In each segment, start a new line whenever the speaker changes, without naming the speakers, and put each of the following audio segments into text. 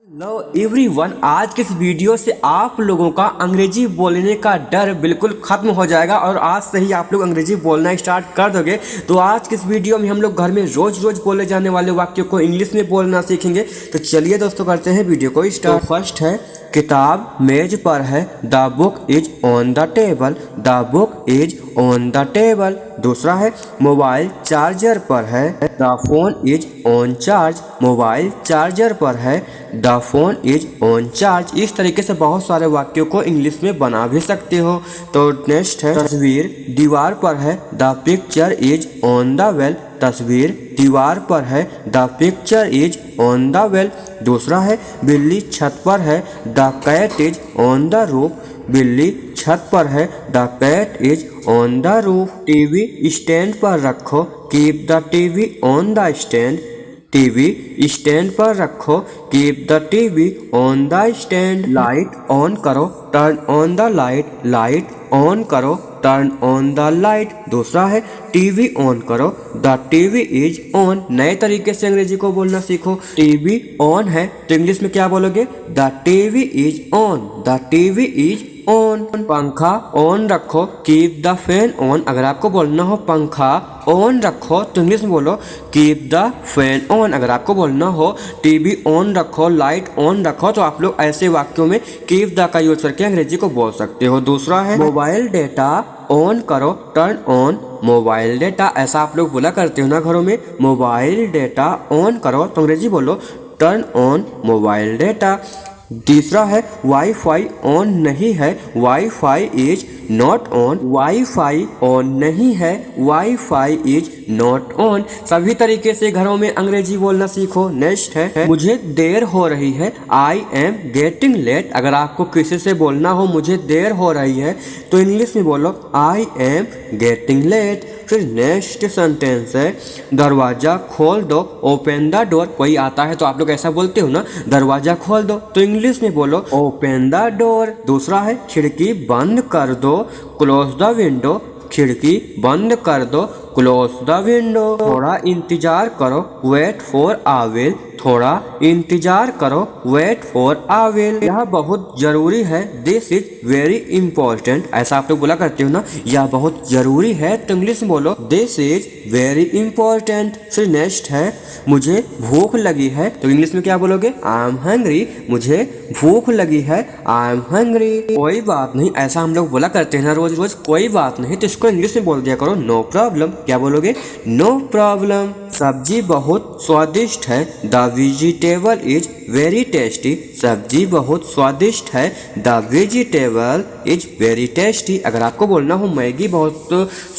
Hello everyone, आज के इस वीडियो से आप लोगों का अंग्रेजी बोलने का डर बिल्कुल खत्म हो जाएगा और आज से ही आप लोग अंग्रेजी बोलना स्टार्ट कर दोगे। तो आज के इस वीडियो में हम लोग घर में रोज रोज बोले जाने वाले वाक्यों को इंग्लिश में बोलना सीखेंगे। तो चलिए दोस्तों, करते हैं वीडियो को स्टार्ट। फर्स्ट है, किताब मेज पर है, the book is on the table, the book is on the table. दूसरा है, मोबाइल चार्जर पर है, the phone is on charge, mobile charger पर है, the phone is on charge. इस तरीके से बहुत सारे वाक्यों को इंग्लिश में बना भी सकते हो। तो नेक्स्ट है, तस्वीर दीवार पर है, the picture is on the wall, तस्वीर दीवार पर है, the picture is on the wall. दूसरा है, बिल्ली छत पर है, the cat is on the roof, बिल्ली छत पर है, the cat is on the roof. TV stand पर रखो, keep the TV on the stand, TV stand पर रखो, keep the TV on the stand. Light on करो, turn on the light, light on करो, टर्न ऑन द लाइट। दूसरा है, TV on करो, the TV is on. नए तरीके से अंग्रेजी को बोलना सीखो। टीवी ऑन है तो इंग्लिश में क्या बोलोगे? The TV is on, the TV is on. पंखा ऑन रखो, कीप द फैन ऑन। अगर आपको बोलना हो पंखा ऑन रखो तो इंग्लिश में बोलो कीप द फैन ऑन। अगर आपको बोलना हो टीवी ऑन रखो, लाइट ऑन रखो, तो आप लोग ऐसे वाक्यों में कीप द का यूज करके अंग्रेजी को बोल सकते हो। दूसरा है, मोबाइल डेटा ऑन करो, टर्न ऑन मोबाइल डेटा। ऐसा आप लोग बोला करते हो ना घरों में, मोबाइल डेटा ऑन करो तो अंग्रेजी बोलो टर्न ऑन मोबाइल डेटा। तीसरा है, वाईफाई ऑन नहीं है, wifi is not on, wifi on नहीं है, वाईफाई इज नॉट ऑन। सभी तरीके से घरों में अंग्रेजी बोलना सीखो। नेक्स्ट है, मुझे देर हो रही है, आई एम गेटिंग लेट। अगर आपको किसी से बोलना हो मुझे देर हो रही है तो इंग्लिश में बोलो आई एम गेटिंग लेट। फिर नेक्स्ट सेंटेंस है, दरवाजा खोल दो, ओपन द डोर। कोई आता है तो आप लोग ऐसा बोलते हो ना, दरवाजा खोल दो, तो इंग्लिश में बोलो ओपन द डोर। दूसरा है, खिड़की बंद कर दो, क्लोज द विंडो, खिड़की बंद कर दो, क्लोज द विंडो। थोड़ा इंतजार करो, वेट फॉर आ विल, थोड़ा इंतजार करो, वेट फॉर आ विल। यह बहुत जरूरी है, दिस इज वेरी इंपॉर्टेंट। ऐसा आप लोग बोला करते हो ना, यह बहुत जरूरी है, तो इंग्लिश में बोलो दिस इज वेरी इंपॉर्टेंट। फिर नेक्स्ट है, मुझे भूख लगी है, तो इंग्लिश में क्या बोलोगे? आई एम हंग्री, मुझे भूख लगी है, आई एम हंग्री। कोई बात नहीं, ऐसा हम लोग बोला करते हैं ना रोज रोज, कोई बात नहीं, तो इसको इंग्लिश में बोल दिया करो नो प्रॉब्लम। क्या बोलोगे? No problem. सब्जी बहुत स्वादिष्ट है, the vegetable is very tasty, सब्जी बहुत स्वादिष्ट है, the vegetable is very tasty. अगर आपको बोलना हो मैगी बहुत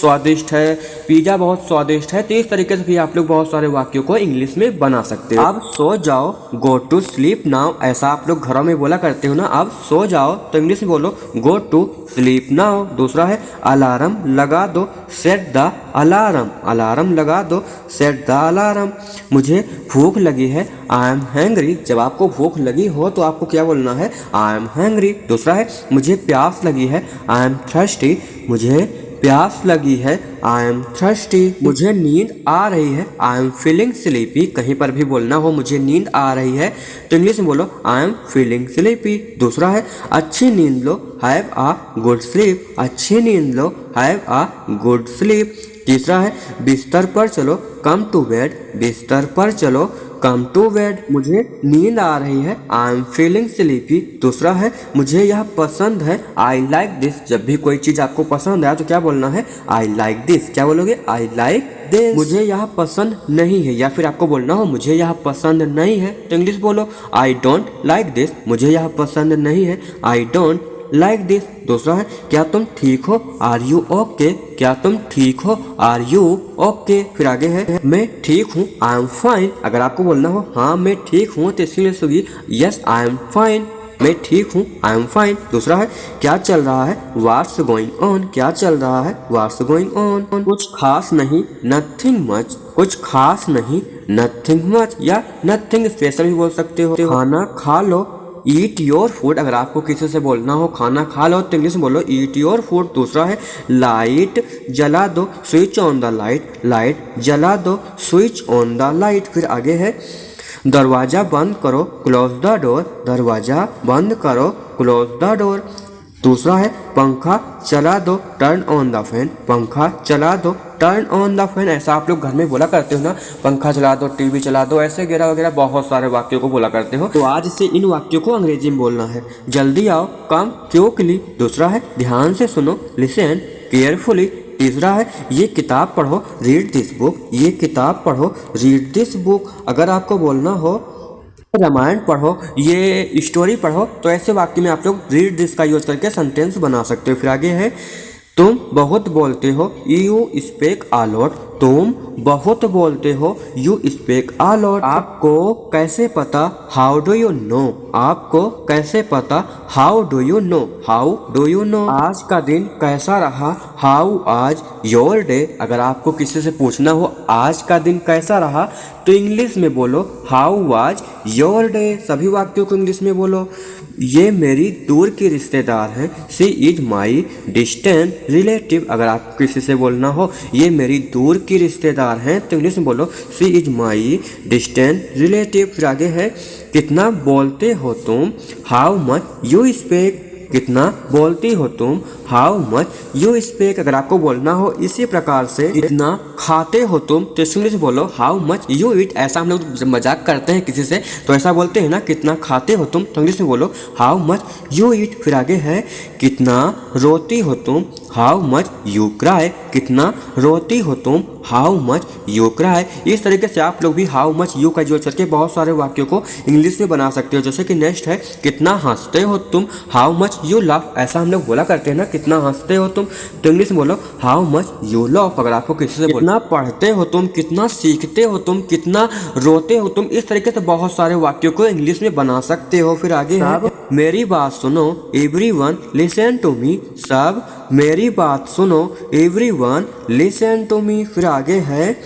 स्वादिष्ट है, पिज्जा बहुत स्वादिष्ट है, तो इस तरीके से भी आप लोग बहुत सारे वाक्यों को इंग्लिश में बना सकते हो। अब सो जाओ, गो टू स्लीप नाउ। ऐसा आप लोग घरों में बोला करते हो ना, अब सो जाओ तो इंग्लिश में बोलो गो टू स्लीप नाउ। दूसरा है, अलार्म लगा दो, सेट द अलार्म, अलार्म लगा दो, सेट द अलार्म। मुझे भूख लगी है, आई एम हैंग्री। जब आपको भूख लगी हो तो आपको क्या बोलना है? I am hangry. दूसरा है, मुझे प्यास लगी है, आई एम थर्स्टी, मुझे प्यास लगी है, आई एम थर्स्टी। मुझे नींद आ रही है, आई एम फीलिंग स्लीपी। कहीं पर भी बोलना हो मुझे नींद आ रही है तो इंग्लिश में बोलो आई एम फीलिंग स्लीपी। दूसरा है, अच्छी नींद लो, हैव आ गुड स्लीप, अच्छी नींद लो, हैव आ गुड स्लीप। तीसरा है, बिस्तर पर चलो, कम टू बेड, बिस्तर पर चलो, कम टू बेड। मुझे नींद आ रही है, आई एम फीलिंग स्लीपी। दूसरा है, मुझे यह पसंद है, आई लाइक दिस। जब भी कोई चीज आपको पसंद है तो क्या बोलना है? I like this. क्या बोलोगे? I like this. मुझे यह पसंद नहीं है, या फिर आपको बोलना हो मुझे यह पसंद नहीं है तो इंग्लिश बोलो आई डोंट लाइक दिस, मुझे यह पसंद नहीं है, आई डोंट लाइक दिस। दूसरा है, क्या तुम ठीक हो, आर यू ओके, क्या तुम ठीक हो, आर यू ओके। फिर आगे है, मैं ठीक हूँ, आई एम फाइन। अगर आपको बोलना हो हाँ मैं ठीक हूँ तो इसके लिए होगी यस आई एम फाइन, मैं ठीक हूँ, आई एम फाइन। दूसरा है, क्या चल रहा है, व्हाट्स गोइंग ऑन, क्या चल रहा है, व्हाट्स गोइंग ऑन। कुछ खास नहीं, नथिंग मच, कुछ खास नहीं, नथिंग मच, या नथिंग स्पेशल भी बोल सकते हो। खाना खा लो, ईट योर फूड। अगर आपको किसी से बोलना हो खाना खा लो तो इंग्लिश में बोलो ईट योर फूड। दूसरा है, लाइट जला दो, switch on the light, light जला दो, स्विच ऑन द लाइट। फिर आगे है, दरवाज़ा बंद करो, क्लोज द डोर, दरवाज़ा बंद करो, क्लोज द डोर। दूसरा है पंखा चला दो, टर्न ऑन द फैन, पंखा चला दो, टर्न ऑन द फैन। ऐसा आप लोग घर में बोला करते हो ना, पंखा चला दो, टीवी चला दो, ऐसे वगैरह वगैरह बहुत सारे वाक्यों को बोला करते हो। तो आज से इन वाक्यों को अंग्रेजी में बोलना है। जल्दी आओ, कम क्विकली। दूसरा है ध्यान से सुनो, लिसन केयरफुली। तीसरा है ये किताब पढ़ो, रीड दिस बुक, ये किताब पढ़ो, रीड दिस बुक। अगर आपको बोलना हो रामायण पढ़ो, ये स्टोरी पढ़ो, तो ऐसे वाक्य में आप लोग रीड दिस का यूज करके सेंटेंस बना सकते हो। फिर आगे है तुम बहुत बोलते हो, यू स्पीक अ लॉट, तुम बहुत बोलते हो, यू स्पीक अ लॉट। आपको कैसे पता, हाउ डू यू नो, आपको कैसे पता, how do you know, how do you know. आज का दिन कैसा रहा, हाउ आज योर डे। अगर आपको किसी से पूछना हो आज का दिन कैसा रहा, तो इंग्लिश में बोलो हाउ वाज योर डे। सभी वाक्यों को इंग्लिश में बोलो। ये मेरी दूर की रिश्तेदार हैं, सी इज माई डिस्टेंट रिलेटिव। अगर आप किसी से बोलना हो ये मेरी दूर की रिश्तेदार हैं, तो इंग्लिश में बोलो सी इज माई डिस्टेंट रिलेटिव। फिर आगे है कितना बोलते हो तुम, हाउ मच यू स्पीक, कितना बोलती हो तुम, हाउ मच यू स्पीक। अगर आपको बोलना हो इसी प्रकार से कितना खाते हो तुम, तो इंग्लिश में बोलो हाउ मच यू ईट। ऐसा हम लोग मजाक करते हैं किसी से तो ऐसा बोलते हैं ना, कितना खाते हो तुम, तो इंग्लिश में बोलो हाउ मच यू ईट। फिर आगे है कितना रोती हो तुम, हाउ मच यू क्राई, कितना रोती हो तुम, हाउ मच यू क्राई। इस तरीके से आप लोग भी हाउ मच यू का यूज करके बहुत सारे वाक्यों को इंग्लिश में बना सकते हो। जैसे कि नेक्स्ट है कितना हंसते हो तुम, हाउ मच यू लाफ। ऐसा हम लोग बोला करते हैं ना, कितना हंसते हो तुम, तो इंग्लिश में बोलो हाउ मच यू लाफ। अगर आपको किसी से कितना पढ़ते हो तुम, कितना सीखते हो तुम, कितना रोते हो तुम, इस तरीके से बहुत सारे वाक्यों को इंग्लिश में बना सकते हो। फिर आगे है मेरी बात सुनो, एवरीवन लिसन टू मी, सब मेरी बात सुनो, एवरीवन लिसन टू मी। फिर आगे है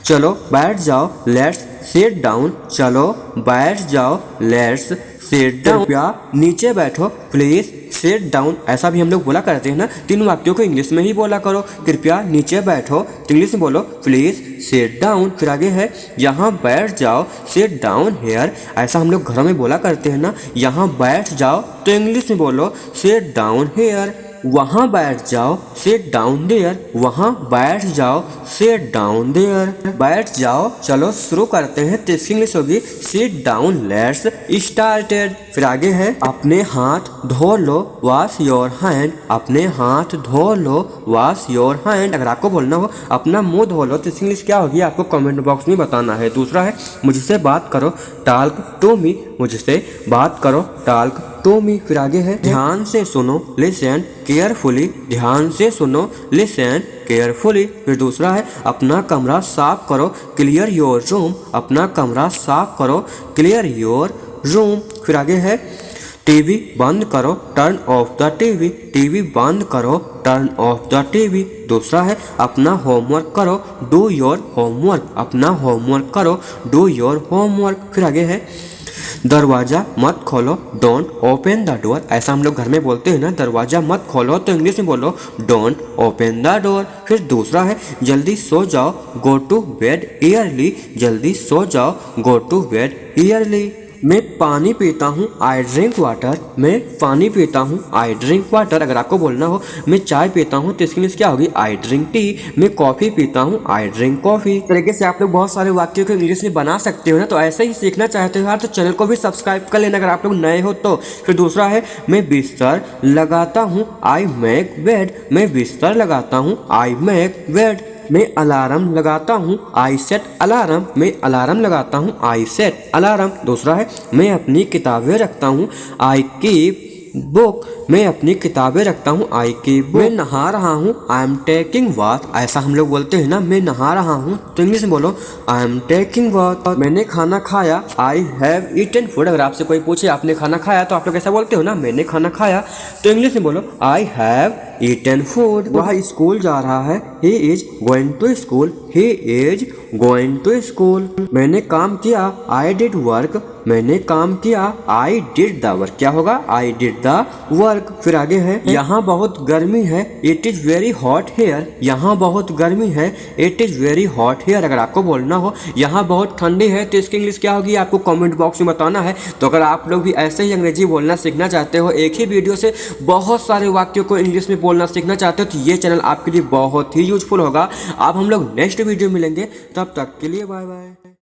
चलो बैठ जाओ, लेट्स सिट डाउन, चलो बैठ जाओ, लेट्स सिट डाउन। कृपया नीचे बैठो, प्लीज सिट डाउन। ऐसा भी हम लोग बोला करते हैं ना, तीन वाक्यों को इंग्लिश में ही बोला करो। कृपया नीचे बैठो, तो इंग्लिश में बोलो प्लीज सिट डाउन। फिर आगे है यहाँ बैठ जाओ, सिट डाउन हेयर। ऐसा हम लोग घरों में बोला करते हैं ना, यहाँ बैठ जाओ, तो इंग्लिश में बोलो सिट डाउन हेयर। वहाँ बैठ जाओ, सिट डाउन देयर, वहाँ बैठ जाओ, सिट डाउन देयर। बैठ जाओ, चलो शुरू करते हैं। तो इसकी इंग्लिश होगी सिट डाउन, लेट्स स्टार्टेड। फिर आगे है अपने हाथ धो लो, वॉश योर हैंड, अपने हाथ धो लो, वॉश योर हैंड। अगर आपको बोलना हो अपना मुंह धो लो, तो इसकी इंग्लिश क्या होगी आपको कमेंट बॉक्स में बताना है। दूसरा है मुझसे बात करो, टॉक टू मी, मुझसे बात करो, टॉक टू मी। फिर आगे है ध्यान से सुनो, लिसन केयरफुली, ध्यान से सुनो, लिसन केयरफुली। फिर दूसरा है अपना कमरा साफ करो, क्लियर योर रूम, अपना कमरा साफ करो, क्लियर योर रूम। फिर आगे है टीवी बंद करो, turn off the TV, TV बंद करो, टर्न ऑफ द टीवी। दूसरा है अपना होमवर्क करो, डू योर होमवर्क, अपना होमवर्क करो, डू योर होमवर्क। फिर आगे है दरवाज़ा मत खोलो, डोंट ओपन द डोर। ऐसा हम लोग घर में बोलते हैं ना, दरवाज़ा मत खोलो, तो इंग्लिश में बोलो डोंट ओपन द डोर। फिर दूसरा है जल्दी सो जाओ, गो टू बेड ईयरली, जल्दी सो जाओ, गो टू बेड ईयरली। मैं पानी पीता हूँ, आई ड्रिंक वाटर, मैं पानी पीता हूँ, आई ड्रिंक वाटर। अगर आपको बोलना हो मैं चाय पीता हूँ, तो इसके लिए क्या होगी आई ड्रिंक टी। मैं कॉफ़ी पीता हूँ, आई ड्रिंक कॉफ़ी। इस तरीके से आप लोग बहुत सारे वाक्यों को इंग्लिश में बना सकते हो ना। तो ऐसे ही सीखना चाहते हो यार, तो चैनल को भी सब्सक्राइब कर लेना अगर आप लोग नए हो तो। फिर दूसरा है मैं बिस्तर लगाता हूँ, आई मेक बेड, मैं बिस्तर लगाता हूँ, आई मेक बेड। मैं अलार्म लगाता हूँ, आई सेट अलार्म, मैं अलार्म लगाता हूँ, आई सेट अलार्म। दूसरा है मैं अपनी किताबें रखता हूँ, आई कीप बुक, मैं अपनी किताबें रखता हूँ, आई कीप बुक। मैं नहा रहा हूँ, आई एम टेकिंग बाथ। ऐसा हम लोग बोलते हैं ना, मैं नहा रहा हूँ, तो इंग्लिश में बोलो आई एम टेकिंग बाथ। मैंने खाना खाया, आई हैव ईटन फूड। अगर आपसे कोई पूछे आपने खाना खाया, तो आप लोग ऐसा बोलते हो ना, मैंने खाना खाया, तो इंग्लिश में बोलो आई हैव eaten food। वह स्कूल जा रहा है। He is going to school। He is going to school। मैंने काम किया। I did work। मैंने काम किया। I did the work। क्या होगा? I did the work। फिर आगे है, यहाँ बहुत गर्मी है। It is very hot here। यहाँ बहुत गर्मी है। It is very hot here। अगर आपको बोलना हो यहाँ बहुत ठंडी है तो इसकी इंग्लिश क्या होगी आपको कमेंट बॉक्स में बताना है। तो अगर आप लोग भी ऐसे ही अंग्रेजी बोलना सीखना चाहते हो, एक ही वीडियो से बहुत सारे वाक्यों को इंग्लिश में बोलना सीखना चाहते हो, तो ये चैनल आपके लिए बहुत ही यूजफुल होगा। अब हम लोग नेक्स्ट वीडियो मिलेंगे, तब तक के लिए बाय बाय।